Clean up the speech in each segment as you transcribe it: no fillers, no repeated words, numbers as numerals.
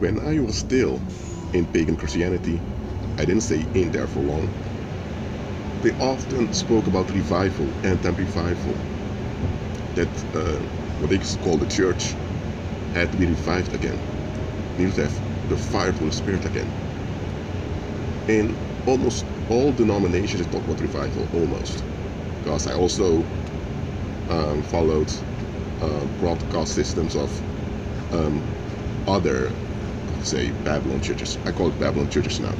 When I was still in pagan Christianity, I didn't stay in there for long. They often spoke about revival, end-time revival, that what they call the church had to be revived again. Needed to have the fire of the Spirit again. In almost all denominations, they talk about revival, almost. Because I also followed broadcast systems of other, say, Babylon churches. I call it Babylon churches now.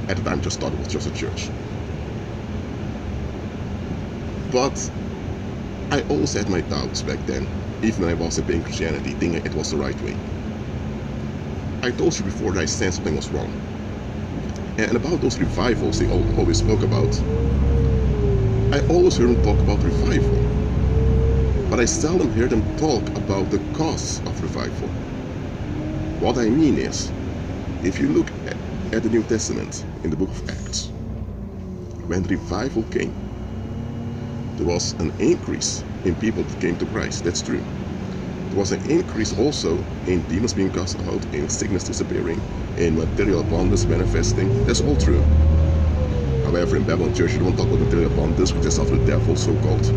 At the time, just thought it was just a church. But I always had my doubts back then, even when I was in Christianity, thinking it was the right way. I told you before that I sensed something was wrong. And about those revivals they always spoke about, I always heard them talk about revival. But I seldom hear them talk about the cause of revival. What I mean is, if you look at the New Testament, in the book of Acts, when revival came, there was an increase in people that came to Christ. That's true. There was an increase also in demons being cast out, in sickness disappearing, in material abundance manifesting. That's all true. However, in Babylon church, you don't talk about material abundance, which is of the devil, so-called.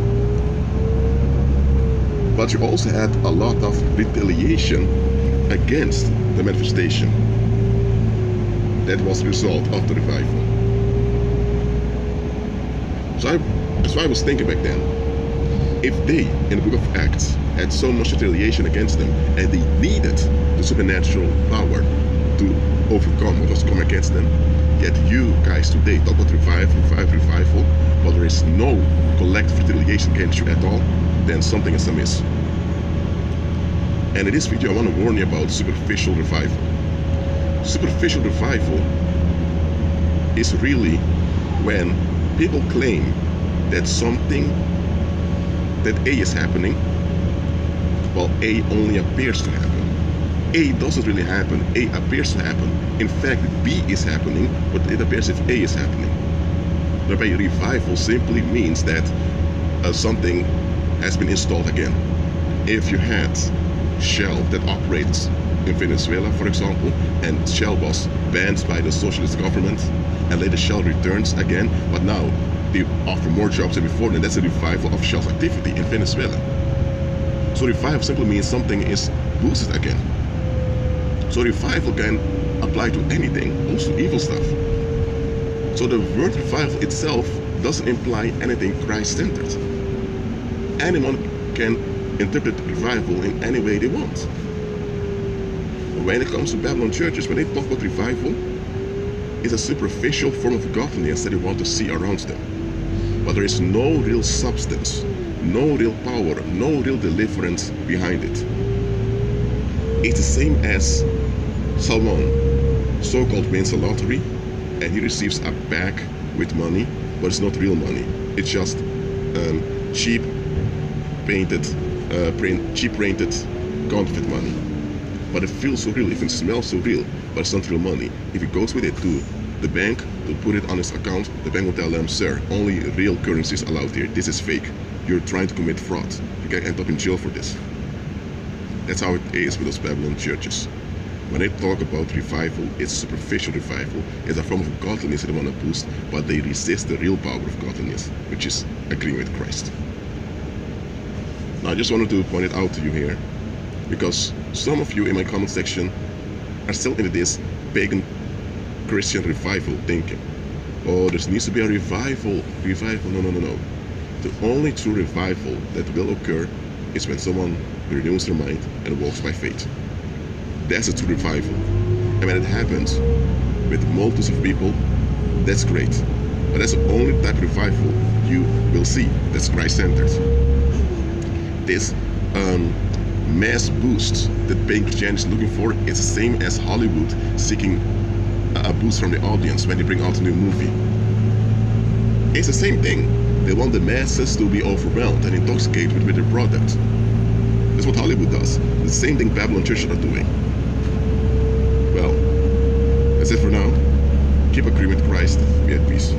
But you also had a lot of retaliation against the manifestation. That was the result of the revival. So I was thinking back then, if they, in the book of Acts, had so much retaliation against them, and they needed the supernatural power to overcome what was coming against them, yet you guys today talk about revival, but there is no collective retaliation against you at all, then something is amiss. And in this video I want to warn you about superficial revival. Superficial revival is really when people claim that something, that A is happening, while A only appears to happen. A doesn't really happen, A appears to happen. In fact, B is happening, but it appears if A is happening. Whereby revival simply means that something has been installed again. If you had Shell that operates in Venezuela, for example, and Shell was banned by the socialist government, and later Shell returns again, but now they offer more jobs than before, and that's a revival of Shell's activity in Venezuela. So revival simply means something is boosted again. So revival can apply to anything, also evil stuff. So the word revival itself doesn't imply anything Christ-centered. Anyone can interpret revival in any way they want. When it comes to Babylon churches, when they talk about revival, it's a superficial form of godliness that they want to see around them. But there is no real substance, no real power, no real deliverance behind it. It's the same as someone so-called wins a lottery and he receives a bag with money, but it's not real money. It's just cheap printed counterfeit money. But it feels so real, it smells so real, but it's not real money. If he goes with it to the bank to put it on his account, the bank will tell them, sir, only real currency is allowed here. This is fake. You're trying to commit fraud. You can end up in jail for this. That's how it is with those Babylon churches. When they talk about revival, it's superficial revival. It's a form of godliness they want to boost, but they resist the real power of godliness, which is agreeing with Christ. Now, I just wanted to point it out to you here, because some of you in my comment section are still into this pagan Christian revival thinking. Oh, there needs to be a revival. No. The only true revival that will occur is when someone renews their mind and walks by faith. That's a true revival. And when it happens with multitudes of people, that's great. But that's the only type of revival you will see that's Christ-centered. This mass boost that pagan Christianity is looking for is the same as Hollywood seeking a boost from the audience when they bring out a new movie. It's the same thing. They want the masses to be overwhelmed and intoxicated with their product. That's what Hollywood does. The same thing Babylon churches are doing. Well, that's it for now. Keep agreeing with Christ. Be at peace.